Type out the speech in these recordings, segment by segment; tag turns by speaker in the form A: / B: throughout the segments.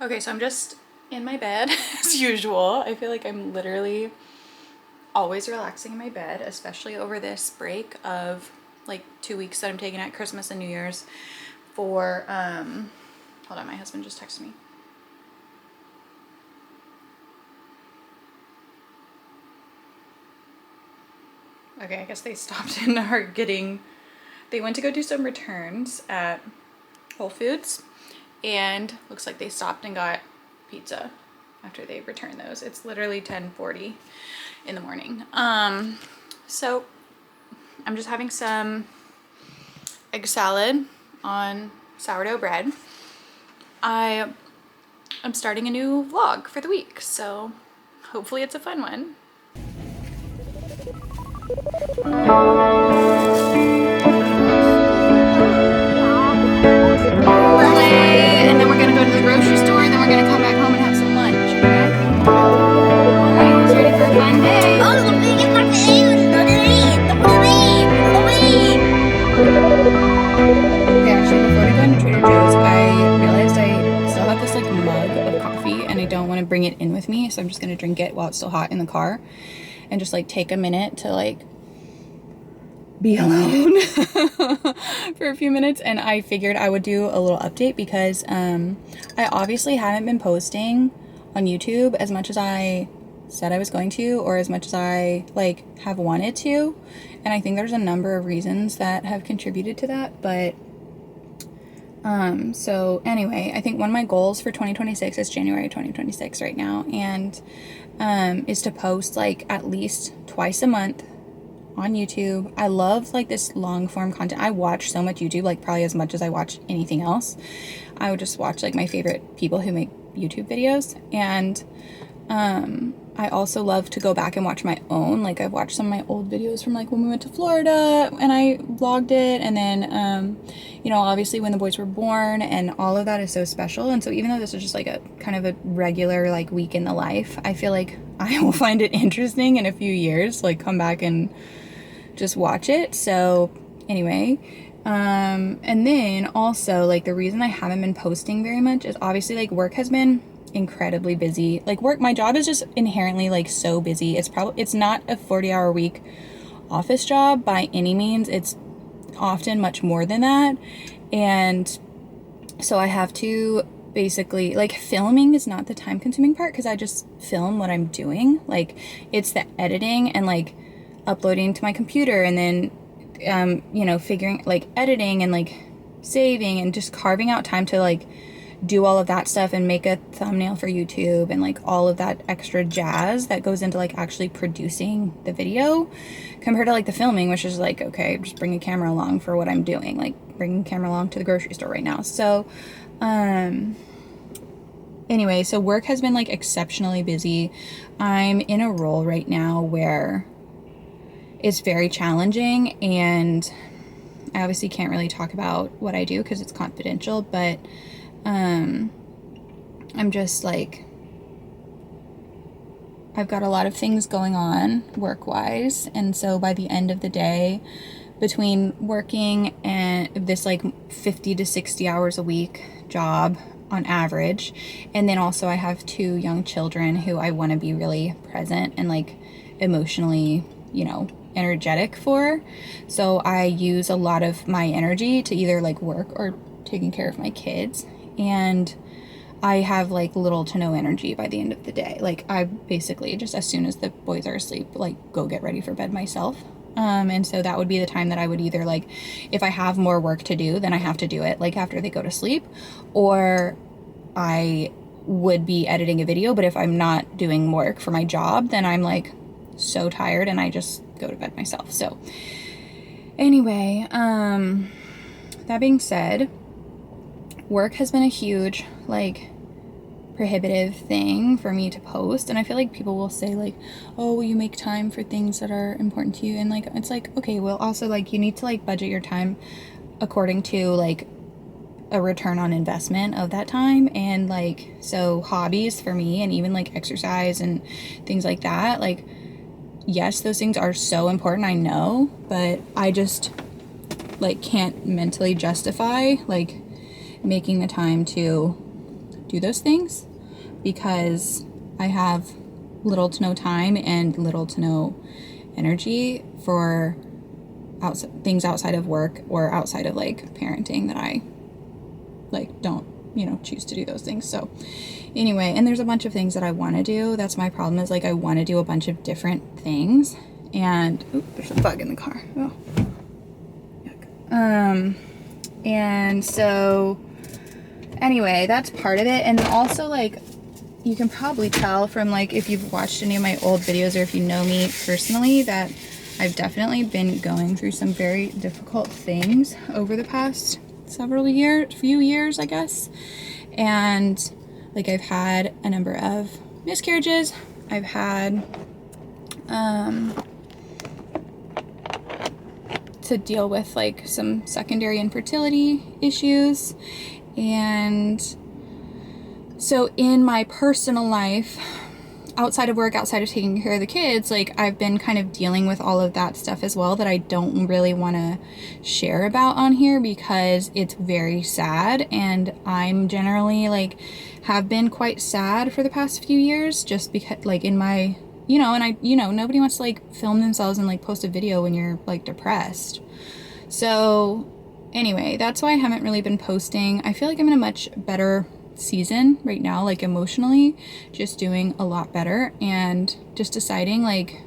A: Okay, so I'm just in my bed as usual. I feel like I'm literally always relaxing in my bed, especially over this break of like 2 weeks that I'm taking at Christmas and New Year's for, hold on, my husband just texted me. Okay, I guess they stopped and are they went to go do some returns at Whole Foods, and looks like they stopped and got pizza after they returned those. It's literally 10:40 in the morning. So I'm just having some egg salad on sourdough bread. I'm starting a new vlog for the week, so hopefully it's a fun one. And then we're gonna go to the grocery store, and then we're gonna come back home and have some lunch, okay? Alright, you ready for a fun day? Okay, actually, before we go into Trader Joe's, I realized I still have this like mug of coffee and I don't want to bring it in with me, so I'm just gonna drink it while it's still hot in the car and just like take a minute to like be alone for a few minutes. And I figured I would do a little update because I obviously haven't been posting on YouTube as much as I said I was going to, or as much as I like have wanted to, and I think there's a number of reasons that have contributed to that. But so anyway, I think one of my goals for 2026 is January 2026 right now, and is to post like at least twice a month on YouTube. I love like this long form content. I watch so much YouTube, like probably as much as I watch anything else. I would just watch like my favorite people who make YouTube videos, and I also love to go back and watch my own. Like I've watched some of my old videos from like when we went to Florida and I vlogged it, and then you know, obviously when the boys were born, and all of that is so special. And so even though this is just like a kind of a regular like week in the life, I feel like I will find it interesting in a few years, like come back and just watch it. So anyway, and then also like the reason I haven't been posting very much is obviously like work has been incredibly busy. Like my job is just inherently like so busy. It's not a 40-hour week office job by any means. It's often much more than that. And so I have to basically like, filming is not the time consuming part because I just film what I'm doing. Like it's the editing and like uploading to my computer, and then you know, figuring like editing and like saving and just carving out time to like do all of that stuff and make a thumbnail for YouTube and like all of that extra jazz that goes into like actually producing the video, compared to like the filming, which is like, okay, just bring a camera along for what I'm doing, like bringing a camera along to the grocery store right now. So anyway, so work has been like exceptionally busy. I'm in a role right now where it's very challenging, and I obviously can't really talk about what I do because it's confidential, but I'm just like, I've got a lot of things going on work-wise, and so by the end of the day, between working and this like 50 to 60 hours a week job on average, and then also I have 2 young children who I want to be really present and like emotionally, you know, energetic for. So I use a lot of my energy to either like work or taking care of my kids, and I have like little to no energy by the end of the day. Like I basically just, as soon as the boys are asleep, like go get ready for bed myself. And so that would be the time that I would either like, if I have more work to do, then I have to do it like after they go to sleep, or I would be editing a video. But if I'm not doing work for my job, then I'm like so tired and I just go to bed myself. So anyway, that being said, work has been a huge like prohibitive thing for me to post, and I feel like people will say like, oh, will you make time for things that are important to you? And like, it's like, okay, well also like you need to like budget your time according to like a return on investment of that time. And like, so hobbies for me, and even like exercise and things like that, like yes, those things are so important, I know, but I just like can't mentally justify like making the time to do those things because I have little to no time and little to no energy for things outside of work or outside of like parenting that I like don't, you know, choose to do those things. So anyway, and there's a bunch of things that I want to do. That's my problem, is like I want to do a bunch of different things. And there's a bug in the car. Oh. Yuck. And so anyway, that's part of it. And then also, like, you can probably tell from like if you've watched any of my old videos or if you know me personally that I've definitely been going through some very difficult things over the past few years, I guess. And like I've had a number of miscarriages. I've had to deal with like some secondary infertility issues. And so in my personal life, outside of work, outside of taking care of the kids, like I've been kind of dealing with all of that stuff as well that I don't really want to share about on here because it's very sad. And I'm generally like have been quite sad for the past few years just because like in my, you know, and nobody wants to like film themselves and like post a video when you're like depressed. So anyway, that's why I haven't really been posting. I feel like I'm in a much better season right now, like emotionally, just doing a lot better and just deciding like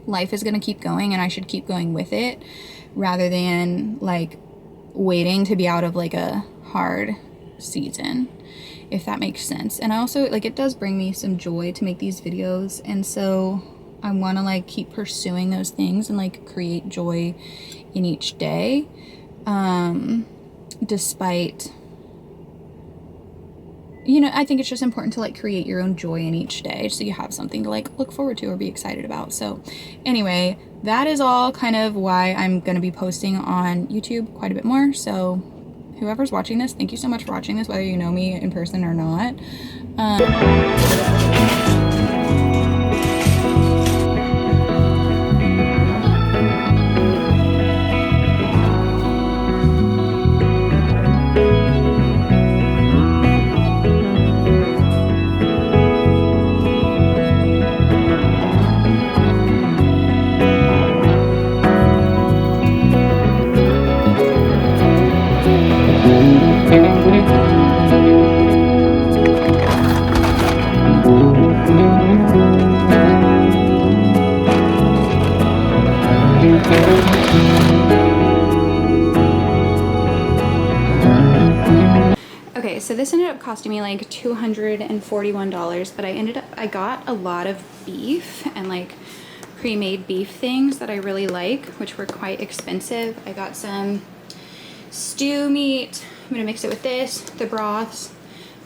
A: life is gonna keep going and I should keep going with it rather than like waiting to be out of like a hard season, if that makes sense. And I also like, it does bring me some joy to make these videos, and so I want to like keep pursuing those things and like create joy in each day, despite, you know, I think it's just important to like create your own joy in each day so you have something to like look forward to or be excited about. So anyway, that is all kind of why I'm going to be posting on YouTube quite a bit more. So whoever's watching this, thank you so much for watching this, whether you know me in person or not. Okay, so this ended up costing me like $241, but I got a lot of beef and like pre-made beef things that I really like, which were quite expensive. I got some stew meat. I'm gonna mix it with this, the broths,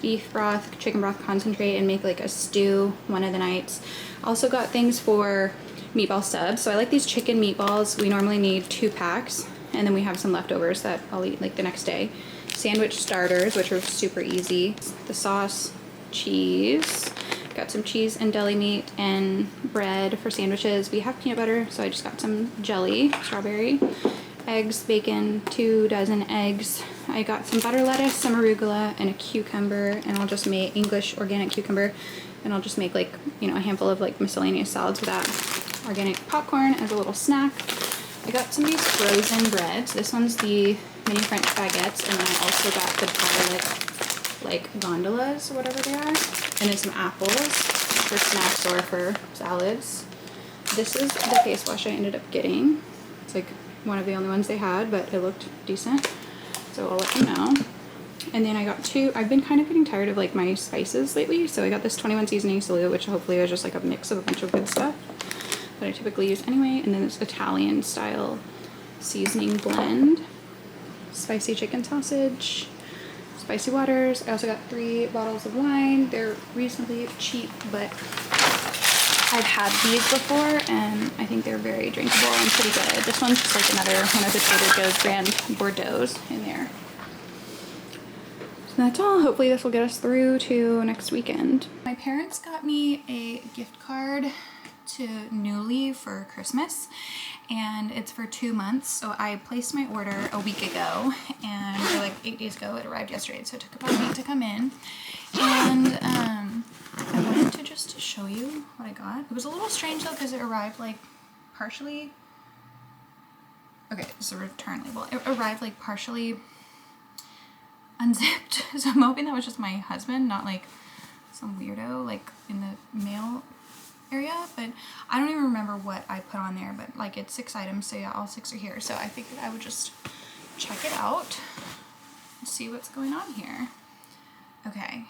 A: beef broth, chicken broth concentrate, and make like a stew one of the nights. Also got things for meatball subs. So I like these chicken meatballs. We normally need 2 packs, and then we have some leftovers that I'll eat like the next day. Sandwich starters, which are super easy. The sauce, cheese. Got some cheese and deli meat and bread for sandwiches. We have peanut butter, so I just got some jelly, strawberry. Eggs, bacon, 2 dozen eggs. I got some butter lettuce, some arugula, and a cucumber, and I'll just make English organic cucumber, and I'll just make like, you know, a handful of like miscellaneous salads with that. Organic popcorn as a little snack. I got some of these frozen breads. This one's the mini French baguettes, and then I also got the garlic like gondolas or whatever they are, and then some apples for snacks or for salads. This is the face wash I ended up getting. It's like one of the only ones they had, but it looked decent, so I'll let you know. And then I got 2, I've been kind of getting tired of like my spices lately, so I got this 21 seasoning salute, which hopefully is just like a mix of a bunch of good stuff that I typically use anyway, and then this Italian style seasoning blend, spicy chicken sausage, spicy waters. I also got 3 bottles of wine. They're reasonably cheap, but I've had these before and I think they're very drinkable and pretty good. This one's just like another one of the Trader Joe's brand Bordeaux's in there. So that's all. Hopefully this will get us through to next weekend. My parents got me a gift card to Nuuly for Christmas, and it's for 2 months. So I placed my order a week ago, and or like 8 days ago. It arrived yesterday, so it took about a week to come in. And I wanted to just show you what I got. It was a little strange though because it arrived like partially. Okay, it's a return label. It arrived like partially unzipped, so I'm hoping that was just my husband, not like some weirdo like in the mail area. But I don't even remember what I put on there, but like it's 6 items, so yeah, all 6 are here. So I figured I would just check it out and see what's going on here. Okay,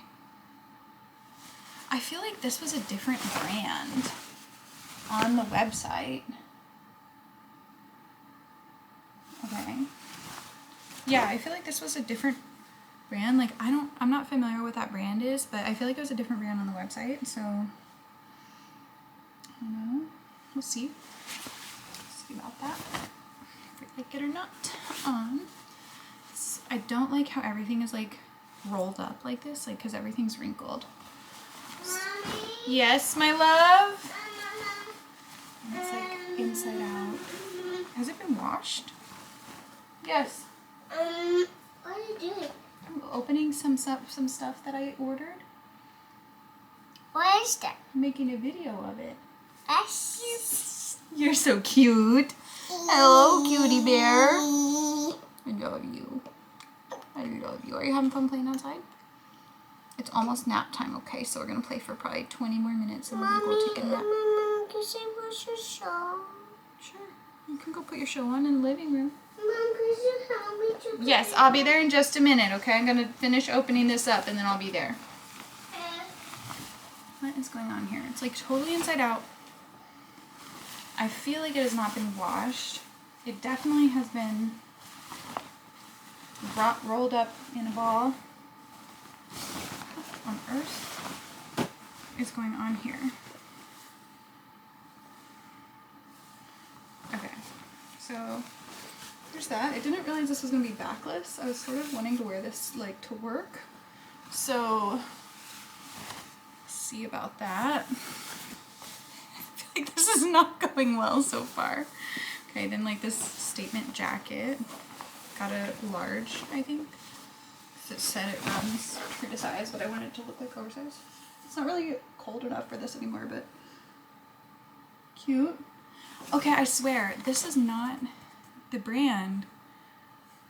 A: I feel like this was a different brand on the website. Okay, yeah, I feel like this was a different brand. Like I'm not familiar with what that brand is, but I feel like it was a different brand on the website. So I don't know. We'll see. See about that. If we like it or not. I don't like how everything is like rolled up like this, like because everything's wrinkled. Mommy? Yes, my love. And it's like inside out. Has it been washed? Yes.
B: What are you doing?
A: I'm opening some stuff that I ordered.
B: What is that?
A: I'm making a video of it.
B: Yes.
A: You're so cute. Hello, cutie bear. I love you. I love you. Are you having fun playing outside? It's almost nap time, okay? So we're going to play for probably 20 more minutes and then we'll go take a nap.
B: Mom, can I watch your show?
A: Sure. You can go put your show on in the living room.
B: Mom, could you help me to play?
A: Yes, I'll be there in just a minute, okay? I'm going to finish opening this up and then I'll be there. What is going on here? It's like totally inside out. I feel like it has not been washed. It definitely has been rolled up in a ball. What on earth is going on here? Okay, so there's that. I didn't realize this was going to be backless. I was sort of wanting to wear this like to work. So see about that. I feel like this is not going well so far. Okay, then like this statement jacket. Got a large, I think. Because it said it runs true to size, but I wanted it to look like oversized. It's not really cold enough for this anymore, but cute. Okay, I swear, this is not the brand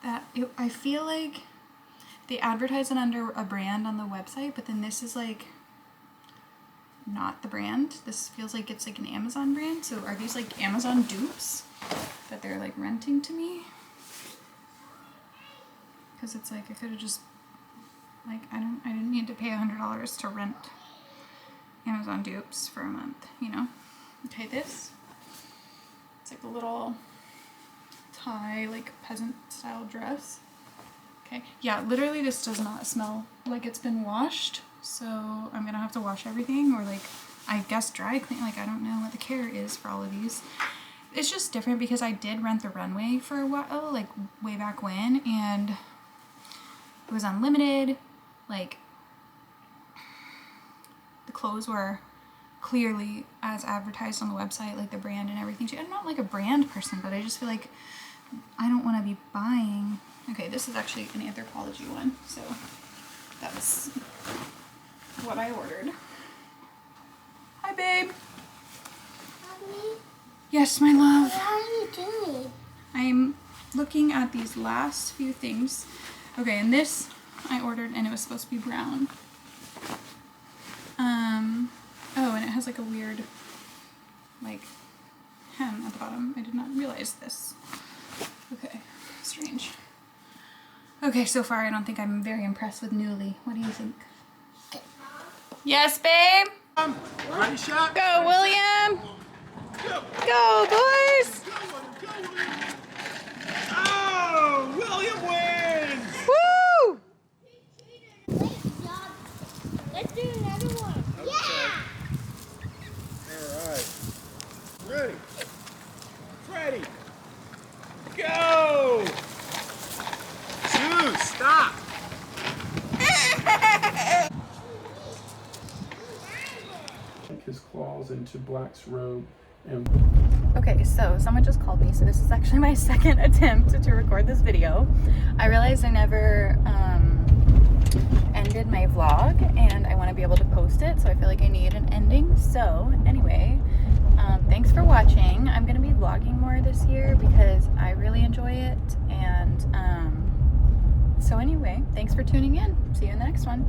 A: that I feel like they advertise it under a brand on the website, but then this is like not the brand. This feels like it's like an Amazon brand. So are these like Amazon dupes that they're like renting to me? Because it's like I could have just like I didn't need to pay $100 to rent Amazon dupes for a month, you know? Okay, this. It's like a little tie, like peasant style dress. Okay, yeah, literally this does not smell like it's been washed. So I'm gonna have to wash everything or like, I guess dry clean. Like I don't know what the care is for all of these. It's just different because I did rent the runway for a while, like way back when, and it was unlimited. Like the clothes were clearly as advertised on the website, like the brand and everything. I'm not like a brand person, but I just feel like I don't want to be buying. Okay, this is actually an Anthropologie one, so that's what I ordered. Hi, babe.
B: Mommy?
A: Yes, my love.
B: What are you doing?
A: I'm looking at these last few things. Okay, and this I ordered, and it was supposed to be brown. Oh, and it has like a weird, like, hem at the bottom. I did not realize this. Okay, strange. Okay, so far I don't think I'm very impressed with Nuuly. What do you think? Yes, babe?
C: Ready, shot?
A: Go, William! Go, boys!
C: Oh, William wins!
A: Woo!
B: Let's do another one.
C: Okay.
B: Yeah!
C: All right. Ready. Ready. Go! Two, stop!
D: his claws into Black's robe. And
A: okay, so someone just called me, so this is actually my second attempt to record this video. I realized I never ended my vlog, and I want to be able to post it, so I feel like I need an ending. So anyway, thanks for watching. I'm going to be vlogging more this year because I really enjoy it, and so anyway, thanks for tuning in. See you in the next one.